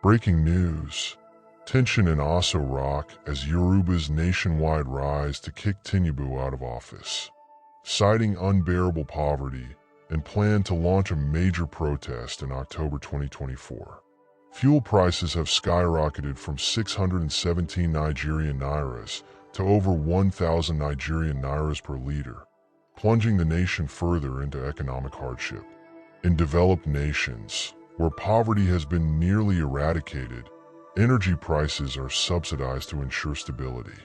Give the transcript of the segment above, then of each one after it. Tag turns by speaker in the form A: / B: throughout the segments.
A: Breaking news. Tension in Aso Rock as Yorubas nationwide rise to kick Tinubu out of office. Citing unbearable poverty and plan to launch a major protest in October 2024. Fuel prices have skyrocketed from 617 Nigerian nairas to over 1,000 Nigerian nairas per liter, plunging the nation further into economic hardship. In developed nations, where poverty has been nearly eradicated, energy prices are subsidized to ensure stability.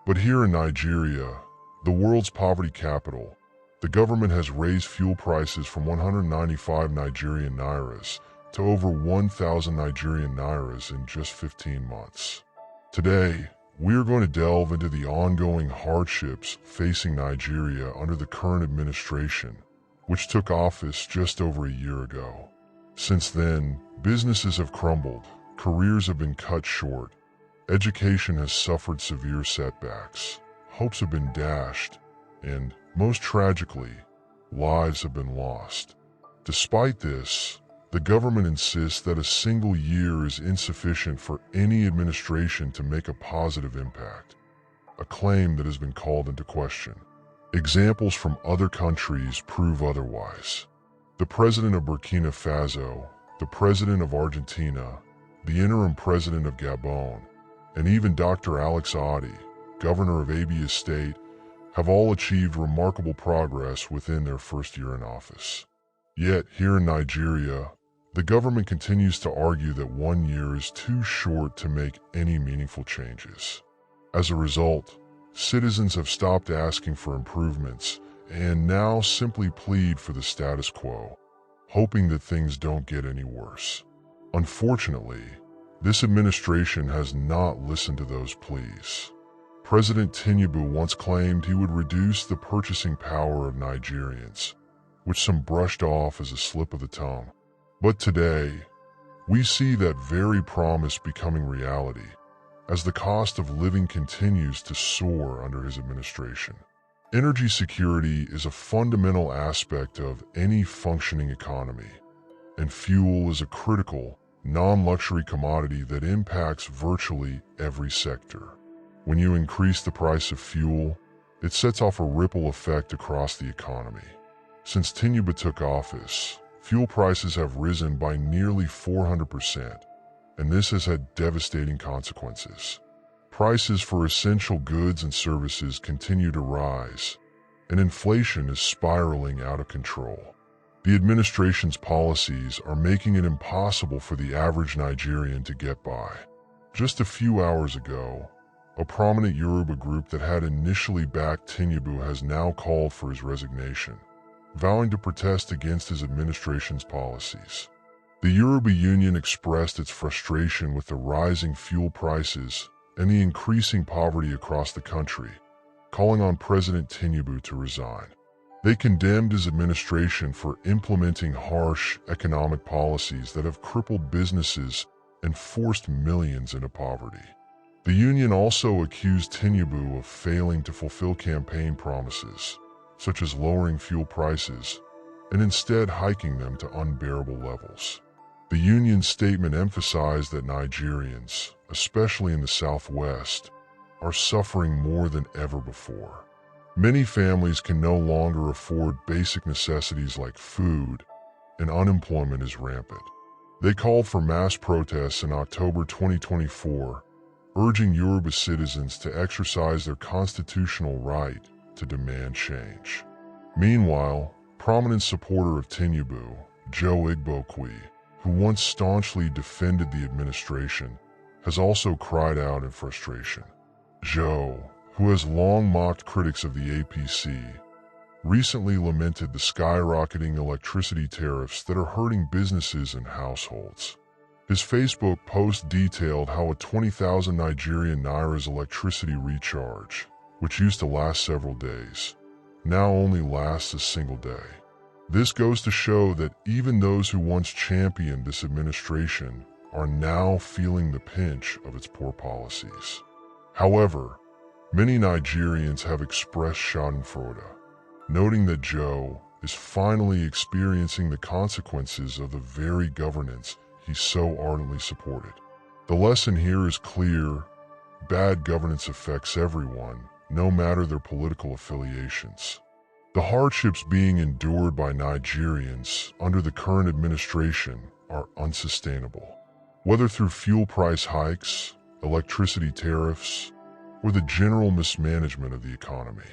A: But here in Nigeria, the world's poverty capital, the government has raised fuel prices from 195 Nigerian nairas to over 1,000 Nigerian nairas in just 15 months. Today, we are going to delve into the ongoing hardships facing Nigeria under the current administration, which took office just over a year ago. Since then, businesses have crumbled, careers have been cut short, education has suffered severe setbacks, hopes have been dashed, and, most tragically, lives have been lost. Despite this, the government insists that a single year is insufficient for any administration to make a positive impact, a claim that has been called into question. Examples from other countries prove otherwise. The president of Burkina Faso, the president of Argentina, the interim president of Gabon, and even Dr. Alex Otti, governor of Abia State, have all achieved remarkable progress within their first year in office. Yet, here in Nigeria, the government continues to argue that 1 year is too short to make any meaningful changes. As a result, citizens have stopped asking for improvements and now simply plead for the status quo, hoping that things don't get any worse. Unfortunately, this administration has not listened to those pleas. President Tinubu once claimed he would reduce the purchasing power of Nigerians, which some brushed off as a slip of the tongue. But today, we see that very promise becoming reality as the cost of living continues to soar under his administration. Energy security is a fundamental aspect of any functioning economy, and fuel is a critical, non-luxury commodity that impacts virtually every sector. When you increase the price of fuel, it sets off a ripple effect across the economy. Since Tinubu took office, fuel prices have risen by nearly 400%, and this has had devastating consequences. Prices for essential goods and services continue to rise, and inflation is spiraling out of control. The administration's policies are making it impossible for the average Nigerian to get by. Just a few hours ago, a prominent Yoruba group that had initially backed Tinubu has now called for his resignation, vowing to protest against his administration's policies. The Yoruba Union expressed its frustration with the rising fuel prices and the increasing poverty across the country, calling on President Tinubu to resign. They condemned his administration for implementing harsh economic policies that have crippled businesses and forced millions into poverty. The union also accused Tinubu of failing to fulfill campaign promises, such as lowering fuel prices, and instead hiking them to unbearable levels. The union's statement emphasized that Nigerians, especially in the Southwest, are suffering more than ever before. Many families can no longer afford basic necessities like food, and unemployment is rampant. They called for mass protests in October 2024, urging Yoruba citizens to exercise their constitutional right to demand change. Meanwhile, prominent supporter of Tinubu, Joe Igbokwe, who once staunchly defended the administration, has also cried out in frustration. Joe, who has long mocked critics of the APC, recently lamented the skyrocketing electricity tariffs that are hurting businesses and households. His Facebook post detailed how a 20,000 Nigerian nairas electricity recharge, which used to last several days, now only lasts a single day. This goes to show that even those who once championed this administration are now feeling the pinch of its poor policies. However, many Nigerians have expressed schadenfreude, noting that Joe is finally experiencing the consequences of the very governance he so ardently supported. The lesson here is clear: bad governance affects everyone, no matter their political affiliations. The hardships being endured by Nigerians under the current administration are unsustainable. Whether through fuel price hikes, electricity tariffs, or the general mismanagement of the economy.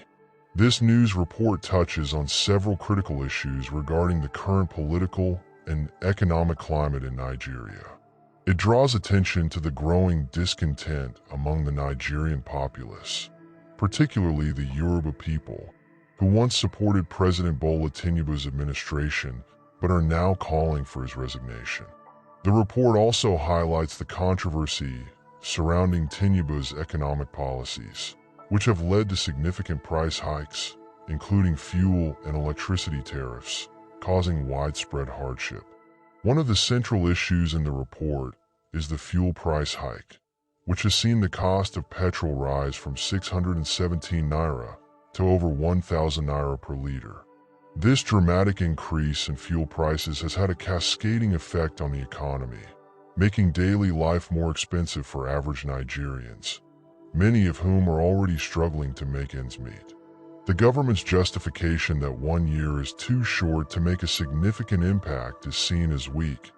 A: This news report touches on several critical issues regarding the current political and economic climate in Nigeria. It draws attention to the growing discontent among the Nigerian populace, particularly the Yoruba people, who once supported President Bola Tinubu's administration but are now calling for his resignation. The report also highlights the controversy surrounding Tinubu's economic policies, which have led to significant price hikes, including fuel and electricity tariffs, causing widespread hardship. One of the central issues in the report is the fuel price hike, which has seen the cost of petrol rise from 617 naira to over 1,000 naira per liter. This dramatic increase in fuel prices has had a cascading effect on the economy, making daily life more expensive for average Nigerians, many of whom are already struggling to make ends meet. The government's justification that 1 year is too short to make a significant impact is seen as weak,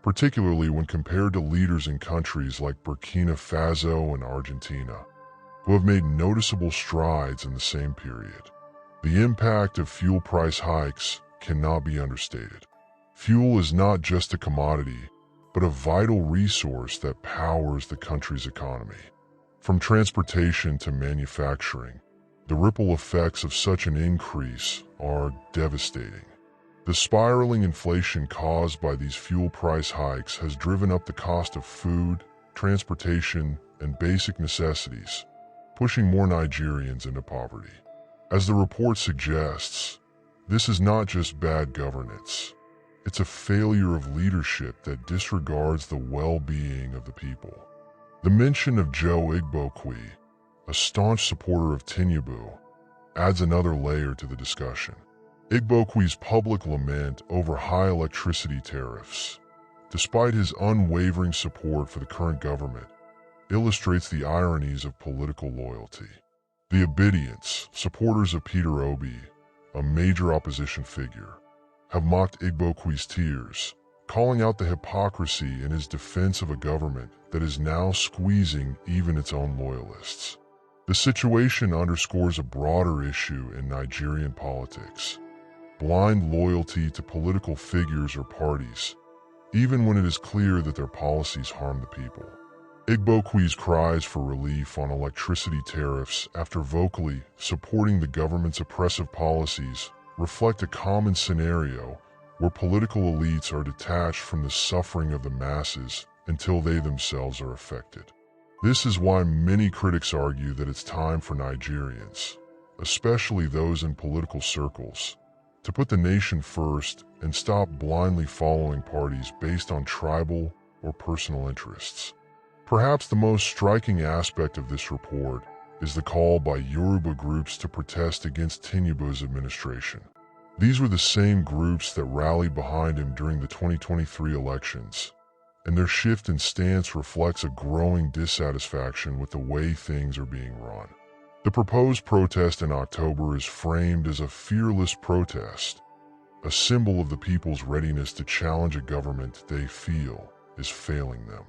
A: particularly when compared to leaders in countries like Burkina Faso and Argentina, who have made noticeable strides in the same period. The impact of fuel price hikes cannot be understated. Fuel is not just a commodity, but a vital resource that powers the country's economy. From transportation to manufacturing, the ripple effects of such an increase are devastating. The spiraling inflation caused by these fuel price hikes has driven up the cost of food, transportation, and basic necessities, pushing more Nigerians into poverty. As the report suggests, this is not just bad governance. It's a failure of leadership that disregards the well-being of the people. The mention of Joe Igbokwe, a staunch supporter of Tinubu, adds another layer to the discussion. Igbokwe's public lament over high electricity tariffs, despite his unwavering support for the current government, illustrates the ironies of political loyalty. The Obedience, supporters of Peter Obi, a major opposition figure, have mocked Igbokwe's tears, calling out the hypocrisy in his defense of a government that is now squeezing even its own loyalists. The situation underscores a broader issue in Nigerian politics: blind loyalty to political figures or parties, even when it is clear that their policies harm the people. Igbokwe's cries for relief on electricity tariffs after vocally supporting the government's oppressive policies reflect a common scenario where political elites are detached from the suffering of the masses until they themselves are affected. This is why many critics argue that it's time for Nigerians, especially those in political circles, to put the nation first and stop blindly following parties based on tribal or personal interests. Perhaps the most striking aspect of this report is the call by Yoruba groups to protest against Tinubu's administration. These were the same groups that rallied behind him during the 2023 elections, and their shift in stance reflects a growing dissatisfaction with the way things are being run. The proposed protest in October is framed as a fearless protest, a symbol of the people's readiness to challenge a government they feel is failing them.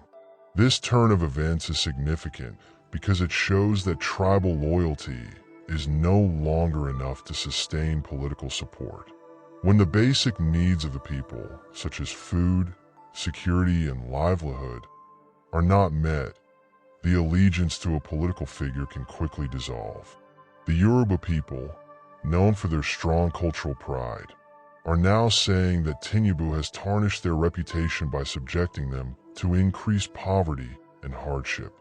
A: This turn of events is significant because it shows that tribal loyalty is no longer enough to sustain political support. When the basic needs of the people, such as food, security, and livelihood, are not met, the allegiance to a political figure can quickly dissolve. The Yoruba people, known for their strong cultural pride, are now saying that Tinubu has tarnished their reputation by subjecting them to increased poverty and hardship.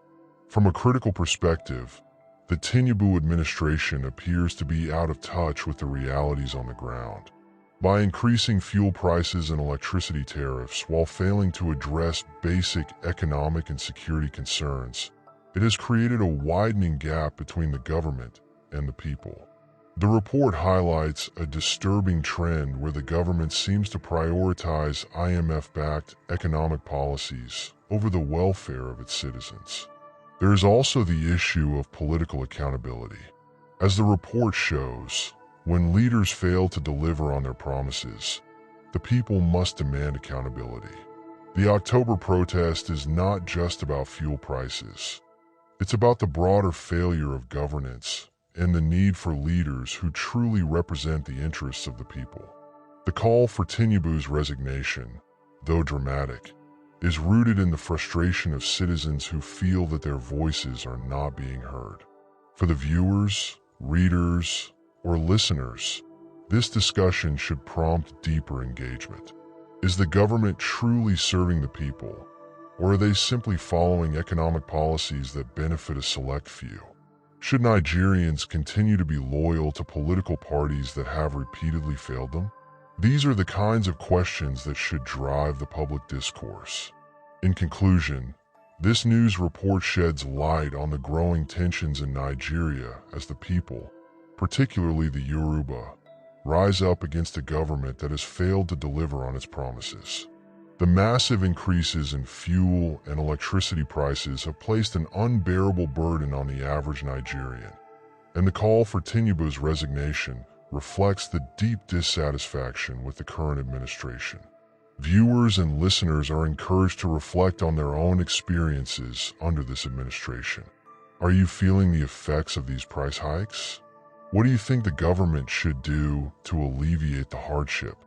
A: From a critical perspective, the Tinubu administration appears to be out of touch with the realities on the ground. By increasing fuel prices and electricity tariffs while failing to address basic economic and security concerns, it has created a widening gap between the government and the people. The report highlights a disturbing trend where the government seems to prioritize IMF-backed economic policies over the welfare of its citizens. There is also the issue of political accountability. As the report shows, when leaders fail to deliver on their promises, the people must demand accountability. The October protest is not just about fuel prices. It's about the broader failure of governance and the need for leaders who truly represent the interests of the people. The call for Tinubu's resignation, though dramatic, is rooted in the frustration of citizens who feel that their voices are not being heard. For the viewers, readers, or listeners, this discussion should prompt deeper engagement. Is the government truly serving the people, or are they simply following economic policies that benefit a select few? Should Nigerians continue to be loyal to political parties that have repeatedly failed them? These are the kinds of questions that should drive the public discourse. In conclusion, this news report sheds light on the growing tensions in Nigeria as the people, particularly the Yoruba, rise up against a government that has failed to deliver on its promises. The massive increases in fuel and electricity prices have placed an unbearable burden on the average Nigerian, and the call for Tinubu's resignation reflects the deep dissatisfaction with the current administration. Viewers and listeners are encouraged to reflect on their own experiences under this administration. Are you feeling the effects of these price hikes? What do you think the government should do to alleviate the hardship?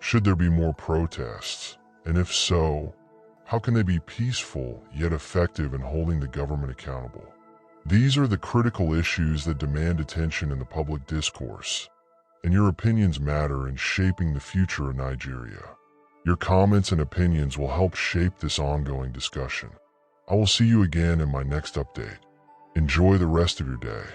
A: Should there be more protests? And if so, how can they be peaceful yet effective in holding the government accountable? These are the critical issues that demand attention in the public discourse, and your opinions matter in shaping the future of Nigeria. Your comments and opinions will help shape this ongoing discussion. I will see you again in my next update. Enjoy the rest of your day.